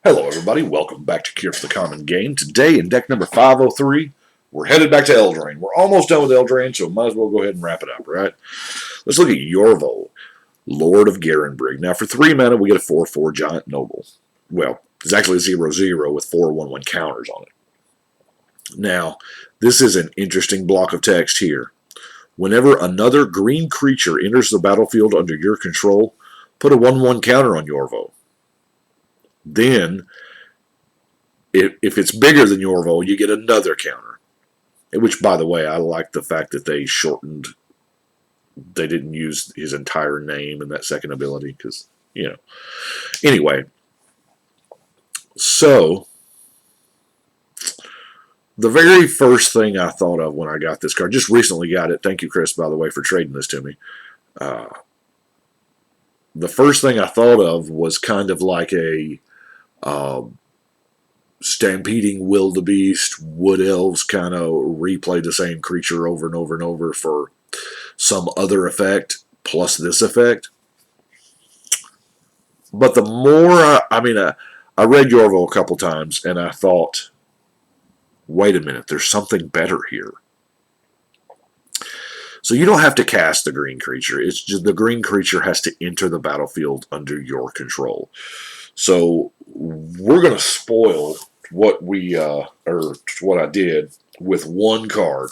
Hello everybody, welcome back to Cure for the Common Game. Today in deck number 503, we're headed back to Eldraine. We're almost done with Eldraine, so might as well go ahead and wrap it up, right? Let's look at Yorvo, Lord of Garenbrig. Now for 3 mana, we get a 4/4 Giant Noble. Well, it's actually a 0/0 with 4/1/1 counters on it. Now, this is an interesting block of text here. Whenever another green creature enters the battlefield under your control, put a 1/1 counter on Yorvo. Then, if it's bigger than Yorvo, you get another counter. Which, by the way, I like the fact that they shortened. They didn't use his entire name in that second ability because, you know. Anyway, so the very first thing I thought of when I got this card, just recently got it. Thank you, Chris, by the way, for trading this to me. The first thing I thought of was kind of like a stampeding wildebeest, wood elves kind of replay the same creature over and over and over for some other effect plus this effect. But the more I read Yorvo a couple times and I thought, wait a minute, there's something better here. So you don't have to cast the green creature. It's just the green creature has to enter the battlefield under your control. So we're going to spoil what what I did with one card.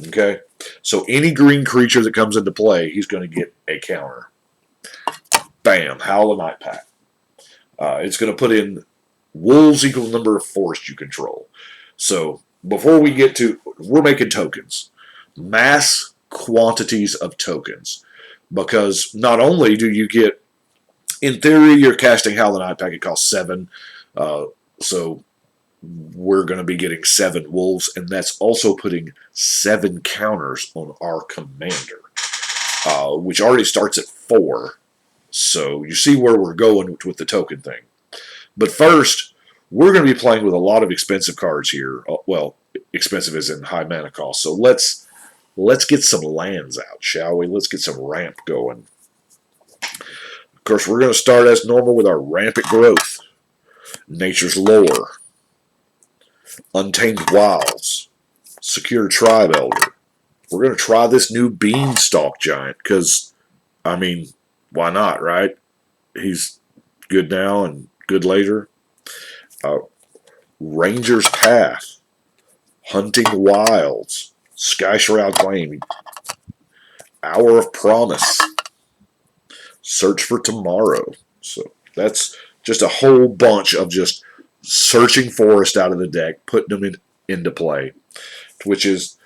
Okay? So any green creature that comes into play, he's going to get a counter. Bam, Howl of Night Pact. It's going to put in wolves equal number of forest you control. So before we get to, we're making tokens. Mass quantities of tokens. Because not only do you get, in theory, you're casting Howl of Night Pact, it costs 7. So we're going to be getting 7 wolves, and that's also putting 7 counters on our commander, which already starts at 4. So you see where we're going with the token thing. But first, we're going to be playing with a lot of expensive cards here. Well, expensive as in high mana cost. So let's get some lands out, shall we? Let's get some ramp going. Of course, we're going to start as normal with our rampant growth. Nature's Lore. Untamed Wilds. Secure Tribe Elder. We're going to try this new Beanstalk Giant because, I mean, why not, right? He's good now and good later. Ranger's Path. Hunting Wilds. Sky Shroud Claim. Hour of Promise. Search for Tomorrow. So that's just a whole bunch of just searching forest out of the deck, putting them into play, which is,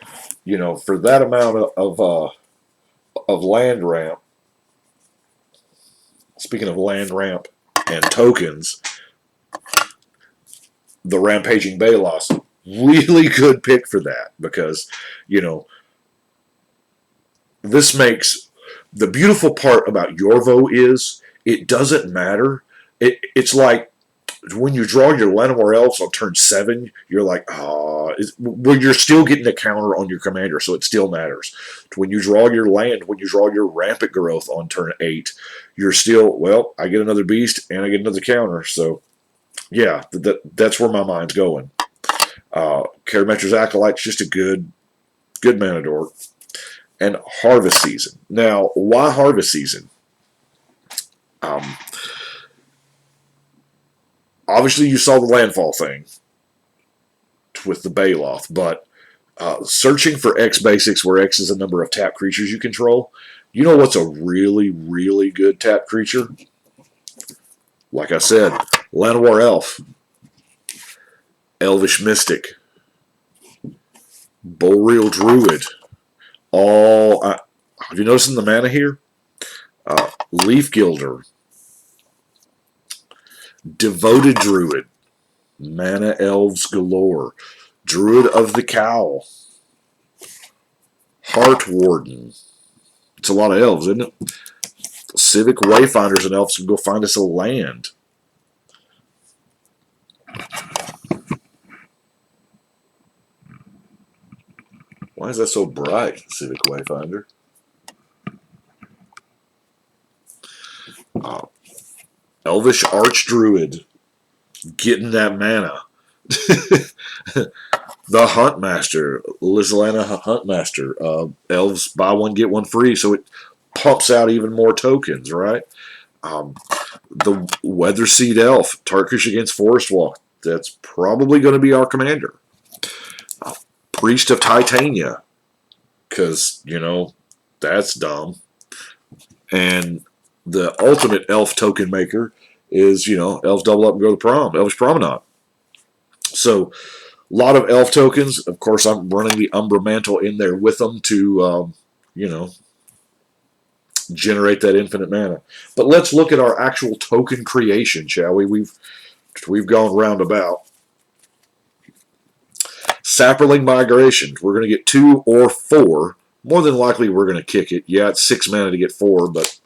you know, for that amount of land ramp. Speaking of land ramp and tokens, the Rampaging Balos, really good pick for that because, you know, this makes the beautiful part about Yorvo is it doesn't matter. It's like when you draw your Llanowar Elves on turn 7, you're like, well, you're still getting a counter on your commander, so it still matters. When you draw your land, when you draw your Rampant Growth on turn 8, you're still, well, I get another beast and I get another counter. So, yeah, that's where my mind's going. Karametra's Acolyte's just a good mana dork. And Harvest Season. Now, why Harvest Season? Obviously, you saw the landfall thing with the Baloth, but searching for X basics, where X is the number of tap creatures you control, you know what's a really, really good tap creature? Like I said, Llanowar Elf, Elvish Mystic, Boreal Druid. Have you noticed in the mana here? Leaf Gilder, Devoted Druid, Mana Elves galore, Druid of the Cowl, Heart Warden. It's a lot of elves, isn't it? Civic Wayfinders and elves can go find us a land. Why is that so bright, Civic Wayfinder? Elvish Archdruid, getting that mana. The Huntmaster, Lizalana Huntmaster. Elves buy one, get one free, so it pumps out even more tokens, right? Um, the Weatherseed Elf, Turkish against Forest Walk. That's probably going to be our commander. Priest of Titania, because, that's dumb. And the ultimate elf token maker is, elves double up and go to prom, Elvish Promenade. So, a lot of elf tokens. Of course, I'm running the Umbra Mantle in there with them to, generate that infinite mana. But let's look at our actual token creation, shall we? We've gone roundabout. Sapperling Migration. We're going to get 2 or 4. More than likely, we're going to kick it. Yeah, it's 6 mana to get 4, but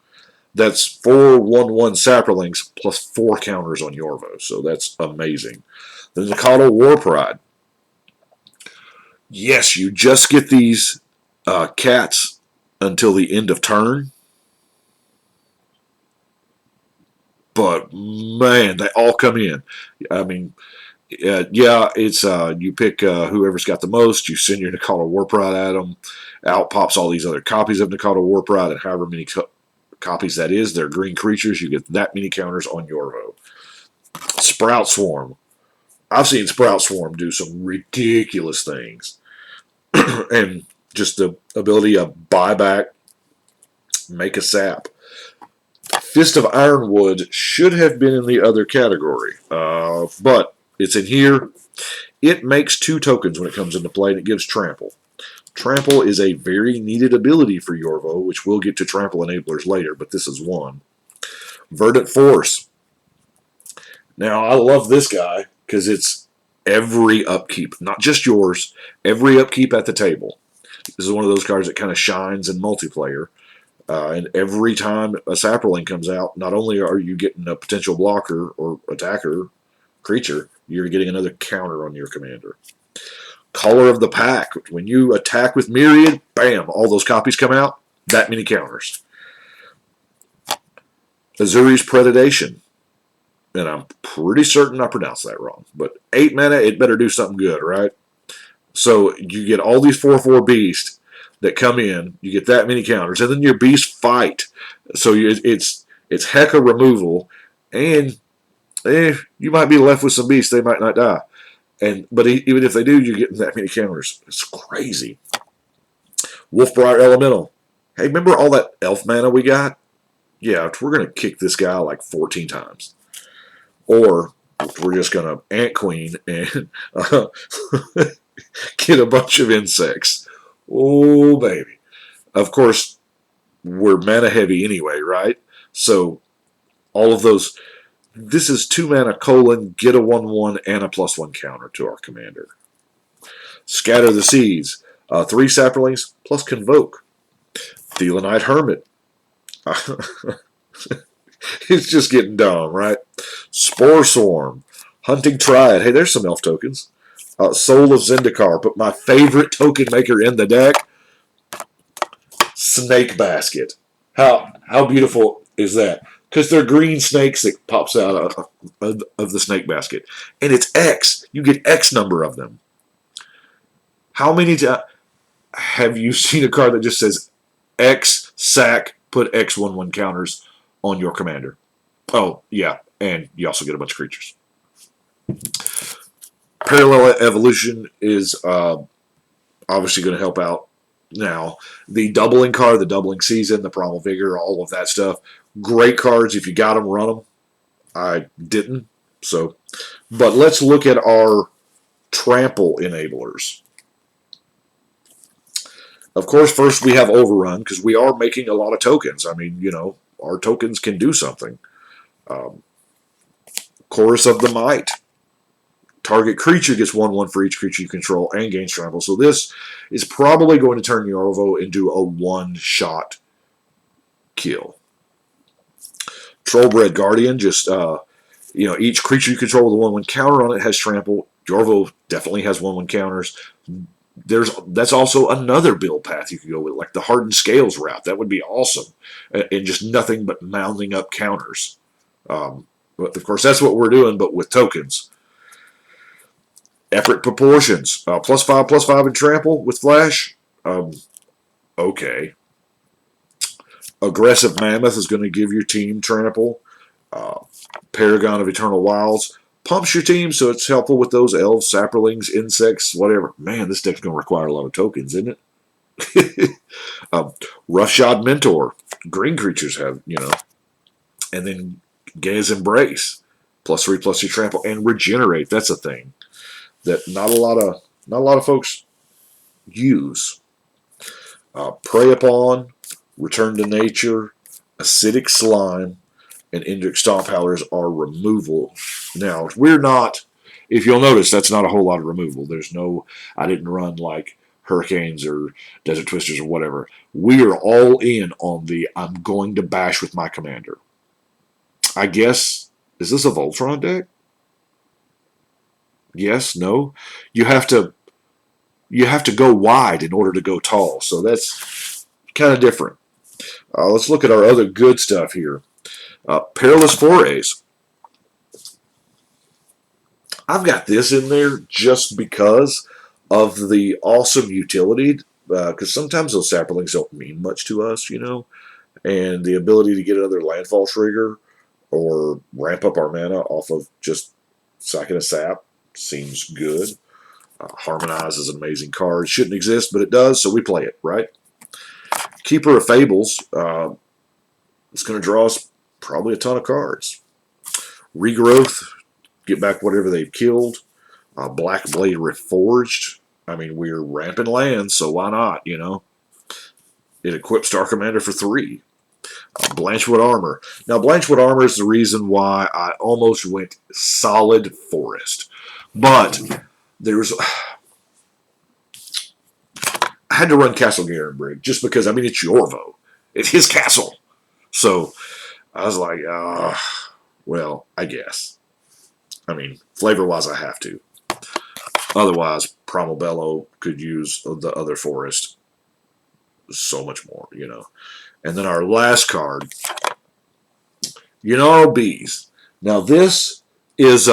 that's 4 1/1 Sapperlings plus 4 counters on Yorvo. So that's amazing. The Nikado War Pride. Yes, you just get these cats until the end of turn. But, man, they all come in. I mean, yeah, it's you pick whoever's got the most. You send your Nikado War Pride at them. Out pops all these other copies of Nikado War Pride, and however many copies that is, they're green creatures. You get that many counters on Yorvo. Sprout Swarm. I've seen Sprout Swarm do some ridiculous things. And just the ability to buy back, make a sap. Fist of Ironwood should have been in the other category, but it's in here. It makes 2 tokens when it comes into play, and it gives Trample. Trample is a very needed ability for Yorvo, which we'll get to Trample enablers later, but this is one. Verdant Force. Now, I love this guy because it's every upkeep, not just yours, every upkeep at the table. This is one of those cards that kind of shines in multiplayer. And every time a Sapperling comes out, not only are you getting a potential blocker or attacker creature, you're getting another counter on your commander. Color of the Pack. When you attack with Myriad, bam, all those copies come out, that many counters. Azuri's Predation. And I'm pretty certain I pronounced that wrong. But 8 mana, it better do something good, right? So you get all these 4/4 beasts that come in. You get that many counters. And then your beasts fight. So it's Heka removal. And you might be left with some beasts. They might not die. But even if they do, you're getting that many counters. It's crazy. Wolfbriar Elemental. Hey, remember all that elf mana we got? Yeah, we're going to kick this guy like 14 times. Or we're just going to Ant Queen and get a bunch of insects. Oh, baby. Of course, we're mana heavy anyway, right? So all of those. This is 2 mana colon, get a 1/1 and a +1 counter to our commander. Scatter the Seas. 3 Sapperlings plus Convoke. Thelanite Hermit. It's just getting dumb, right? Spore Swarm. Hunting Triad. Hey, there's some elf tokens. Soul of Zendikar. But my favorite token maker in the deck, Snake Basket. How beautiful is that? Because they're green snakes that pops out of the snake basket. And it's X. You get X number of them. How many times have you seen a card that just says X, sack, put X 1/1 counters on your commander? Oh, yeah. And you also get a bunch of creatures. Parallel Evolution is obviously going to help out. Now, the doubling card, the doubling season, the Primal Vigor, all of that stuff, great cards. If you got them, run them. I didn't. But let's look at our trample enablers. Of course, first we have Overrun, because we are making a lot of tokens. I mean, our tokens can do something. Chorus of the Might. Target creature gets 1/1 for each creature you control and gains trample. So this is probably going to turn Yorvo into a one-shot kill. Trollbred Guardian, just each creature you control with a 1/1 counter on it has trample. Yorvo definitely has 1/1 counters. That's also another build path you could go with, like the Hardened Scales route. That would be awesome, and just nothing but mounding up counters. But of course, that's what we're doing, but with tokens. Effort proportions. +5/+5 in trample with flash. Okay. Aggressive Mammoth is going to give your team trample. Uh, Paragon of Eternal Wilds pumps your team, so it's helpful with those elves, saplings, insects, whatever. Man, this deck's going to require a lot of tokens, isn't it? Roughshod Mentor. Green creatures have, and then Gaze Embrace. +3/+2 trample and regenerate. That's a thing that not a lot of folks use. Prey upon, return to nature, acidic slime, and Indrik Stomp Howlers are removal. Now, we're not, if you'll notice, that's not a whole lot of removal. There's no, I didn't run like Hurricanes or Desert Twisters or whatever. We are all in on the I'm going to bash with my commander. I guess, is this a Voltron deck? Yes, no. You have to go wide in order to go tall. So that's kind of different. Let's look at our other good stuff here. Perilous Forays. I've got this in there just because of the awesome utility, because sometimes those saplings don't mean much to us, and the ability to get another landfall trigger or ramp up our mana off of just sacking a sap seems good. Harmonize is an amazing card. Shouldn't exist, but it does, so we play it, right? Keeper of Fables. It's going to draw us probably a ton of cards. Regrowth. Get back whatever they've killed. Black Blade Reforged. I mean, we're ramping lands, so why not, It equips Star Commander for 3. Blanchwood Armor. Now, Blanchwood Armor is the reason why I almost went solid forest. But there's... I had to run Castle Garenbrig just because, it's Yorvo. It's his castle. So I was like, well, I guess. Flavor-wise, I have to. Otherwise, Primal Bellow could use the other forest so much more, And then our last card, Bees. Now this is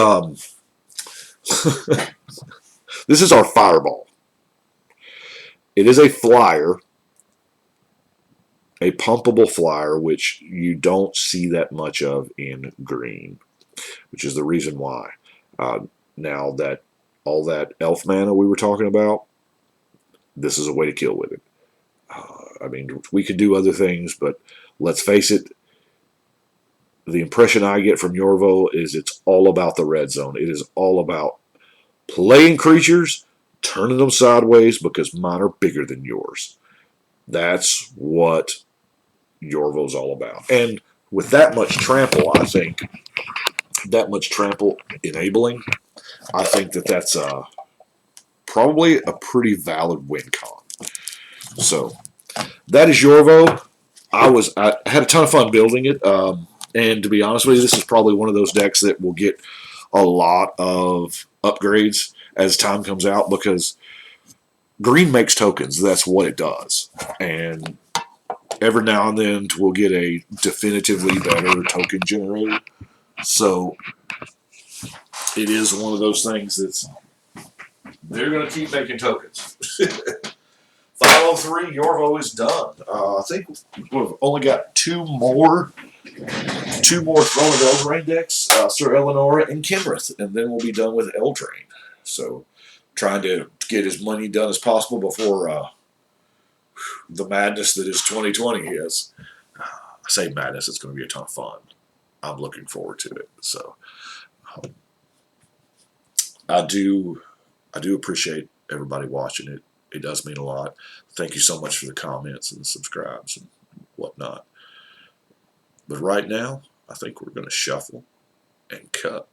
this is our Fireball. It is a flyer, a pumpable flyer, which you don't see that much of in green, which is the reason why. Now that all that elf mana we were talking about, this is a way to kill with it. We could do other things, but let's face it, the impression I get from Yorvo is it's all about the red zone. It is all about playing creatures, turning them sideways because mine are bigger than yours. That's what Yorvo's all about. And with that much trample, I think, that much trample enabling, I think that's probably a pretty valid win con. So that is Yorvo. I had a ton of fun building it. And to be honest with you, this is probably one of those decks that will get a lot of upgrades as time comes out because green makes tokens. That's what it does. And every now and then we'll get a definitively better token generator. So it is one of those things that's they're going to keep making tokens. 503, Yorvo is done. I think we've only got two more Throne of Eldraine decks, Sir Eleonora and Kimrith, and then we'll be done with Eldraine. So trying to get as many done as possible before the madness that is 2020 is. I say madness, it's going to be a ton of fun. I'm looking forward to it. So I do appreciate everybody watching it. It does mean a lot. Thank you so much for the comments and the subscribes and whatnot. But right now, I think we're going to shuffle and cut.